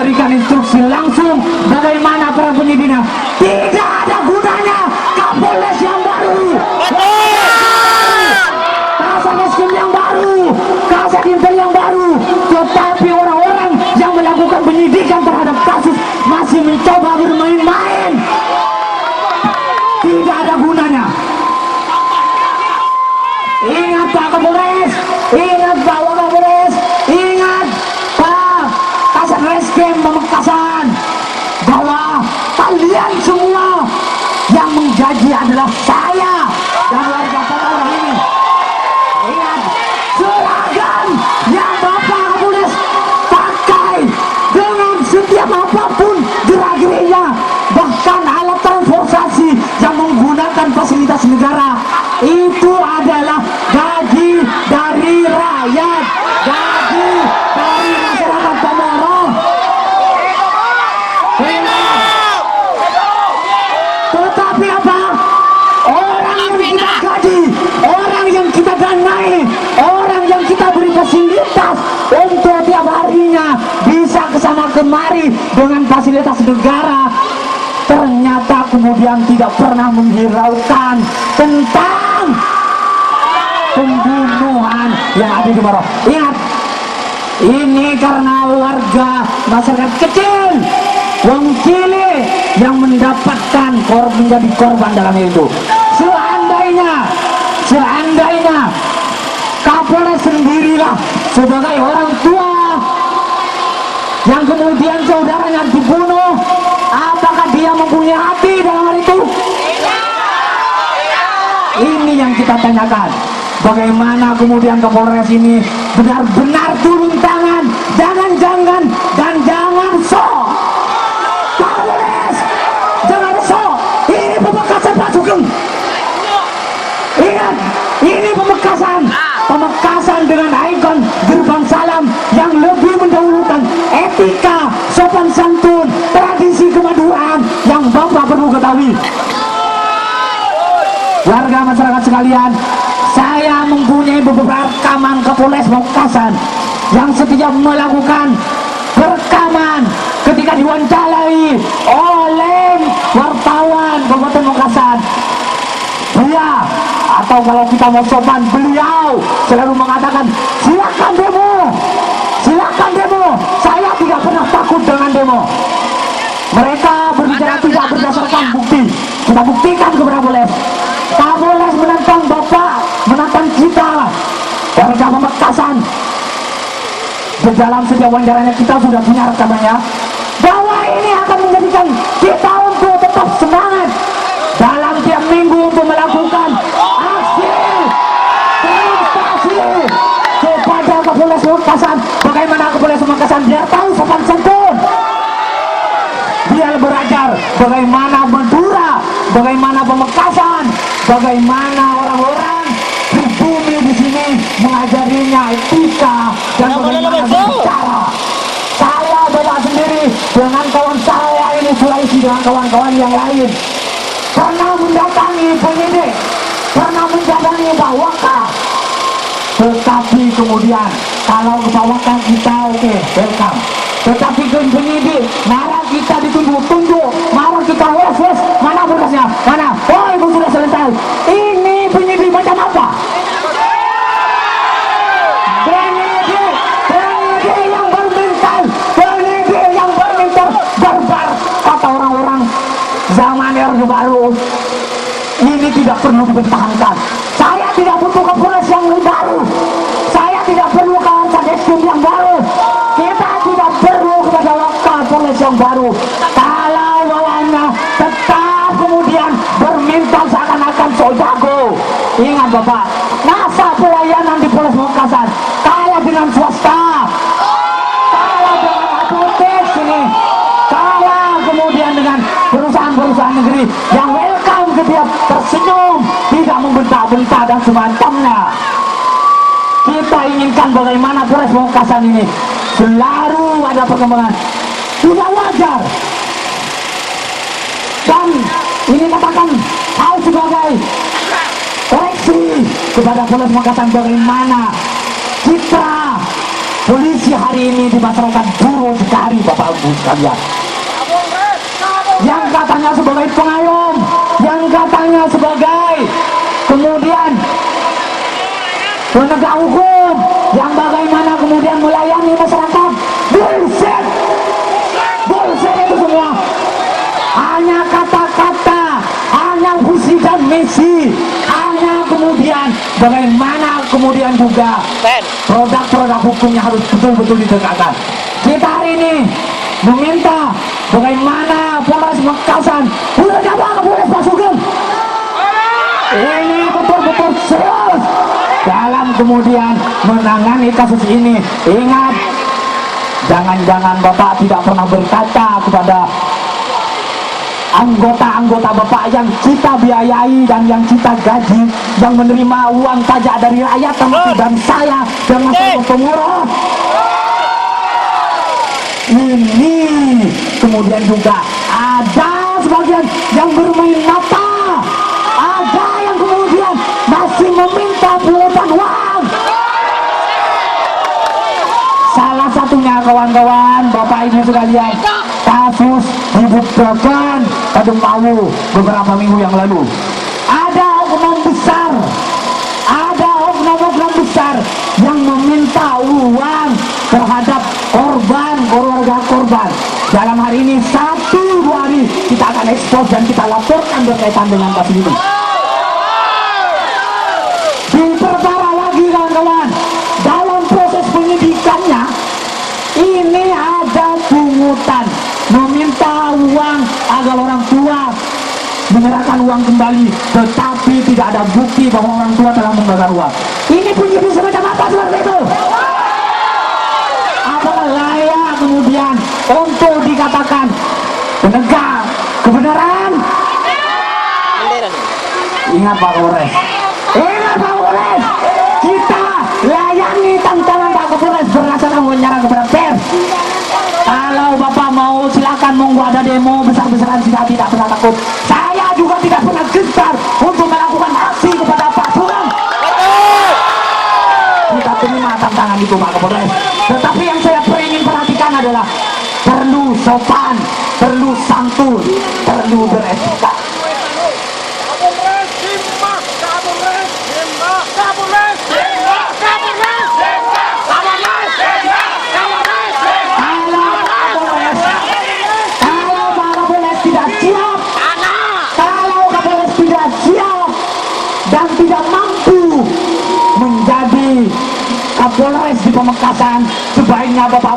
memberikan instruksi langsung bagaimana para penyidiknya. Tidak ada gunanya Kapolres yang baru, Kasat Reskrim yang baru, Kasat Intel yang baru, tetapi orang-orang yang melakukan penyidikan terhadap kasus masih mencoba bermain-main. Tidak ada gunanya. Ingat Pak Kapolres, ingat Pak Wakapolres, ingat Pak Kasat Reskrim Pamekasan, bahwa kalian semua yang menjadi adalah saya dan warga orang ini. Ingat, seragam yang Bapak Kapolres pakai dengan setiap apapun gerak-geriknya, bahkan alat transportasi yang menggunakan fasilitas negara, itu adalah gaji dari rakyat, gaji dari masyarakat Komoro. Tetapi apa? Orang yang kita gaji, orang yang kita danai, orang yang kita beri fasilitas untuk tiap harinya bisa kesana kemari dengan fasilitas negara, ternyata kemudian tidak pernah menghiraukan tentang pembunuhan yang ada di Maros. Ingat, ini karena warga masyarakat kecil, wong cilik yang mendapatkan menjadi korban dalam itu. Seandainya Kapolres sendirilah sebagai orang tua yang kemudian saudaranya dibunuh, apakah dia mempunyai hati dalam hal itu? Ini yang kita tanyakan. Bagaimana kemudian Kapolres ini benar-benar turun tangan, jangan sok. Kapolres, jangan sok. Ini Pamekasan Pak Sugeng. Ingat, ini Pamekasan dengan ikon gerbang salam yang lebih mendahulukan etika, sopan santun, tradisi kemaduan yang Bapak perlu ketahui. Warga masyarakat sekalian, saya mempunyai beberapa rekaman Kapolres Pamekasan yang setiap melakukan rekaman ketika diwawancarai oleh wartawan Kabupaten Pamekasan. Dia, atau kalau kita mau sopan, beliau selalu mengatakan silakan demo, saya tidak pernah takut dengan demo. Mereka berbicara tidak berdasarkan bukti. Kita buktikan kepada Kapolres. Kapolres menantang Bapak, menantang kita warga Pamekasan. Di dalam setiap wawancaranya kita sudah punya rekamannya, bahwa ini akan menjadikan kita untuk tetap semangat dalam tiap minggu untuk melakukan aksi demonstrasi kepada Kapolres Pamekasan. Bagaimana Kapolres Pamekasan biar tahu sopan santun, biar belajar bagaimana Madura, bagaimana Pamekasan, bagaimana orang-orang pribumi di sini mengajarinya etika dan bagaimana berbicara. Saya beda sendiri dengan kawan saya ini Sulawesi, dengan kawan-kawan yang lain, pernah mendatangi penyidik, pernah mendatangi Pak Waka, tetapi kemudian kalau ke Pak Waka kita oke, welcome. Tetapi ke penyidik marah kita ditunduk, marah kita wes, mana berkasnya, mana, oh ibu sudah selesai. Ini penyidik macam apa? Penyidik yang bermental, penyidik yang bermental barbar, kata orang-orang zaman Orde Baru. Ini tidak perlu dipertahankan. Saya tidak butuh Kapolres yang baru, saya tidak perlu Kasat Reskrim yang baru, kita tidak perlu kepada Kapolres yang baru. Kalau bawahnya tetap kemudian bermental seakan-akan so jago. Ingat Bapak, masa pelayanan di Polres Pamekasan kalah dengan swasta, kalah dengan apotek sini, kalah kemudian dengan perusahaan-perusahaan negeri yang welcome ke dia, tersenyum, tidak membentak-bentak dan semacamnya. Kita inginkan bagaimana Polres Pamekasan ini selalu ada perkembangan. Tidak wajar, dan ini katakan hal sebagai koreksi kepada Polres Pamekasan bagaimana citra polisi hari ini di masyarakat buruk sekali Bapak. sekalian, yang katanya sebagai pengayom, yang katanya sebagai kemudian penegak hukum, yang bagaimana kemudian melayani masyarakat. Bullshit, bullshit itu semua hanya kata-kata, hanya visi dan misi, hanya kemudian bagaimana kemudian juga produk-produk hukumnya harus betul-betul ditegakkan. Kita hari ini meminta bagaimana Polres Mekasan udah coba ke Polres Pak Sugeng ini betul-betul serius dalam kemudian menangani kasus ini. Ingat, jangan-jangan Bapak tidak pernah berkata kepada anggota-anggota Bapak yang kita biayai dan yang kita gaji, yang menerima uang pajak dari rakyat termasuk dan saya dan masyarakat pengurus ini. Kemudian juga ada sebagian yang bermain mata, ada yang kemudian masih meminta pungutan uang. Salah satunya kawan-kawan Bapak Ibu sekalian, kasus dibuktikan pada Mawu beberapa minggu yang lalu. Ada oknum besar, ada oknum besar yang meminta uang terhadap korban, keluarga korban. Dalam hari ini 1-2 hari kita akan ekspos dan kita laporkan berkaitan dengan kasus ini. Diperparah lagi kawan-kawan, dalam proses penyidikannya ini ada pungutan, meminta uang agar orang tua menyerahkan uang kembali, tetapi tidak ada bukti bahwa orang tua telah membakar uang. Ini penyidik semacam apa seperti itu? Apakah layak kemudian untuk dikatakan penegak kebenaran? Ingat Pak Kapolres, ingat Pak Kapolres, kita layani tantangan Pak Kapolres berdasarkan wawancara kepada pers. Kalau Bapak mau silakan, monggo, ada demo besar-besaran, tidak pernah takut. Saya juga tidak pernah gentar untuk melakukan aksi kepada Pak Sugeng. Kita terima tantangan itu Pak Kapolres. Tetapi yang saya ingin perhatikan adalah perlu sopan, perlu santun, perlu beretika. Dan tidak mampu menjadi Kapolres di Pamekasan, sebaiknya Bapak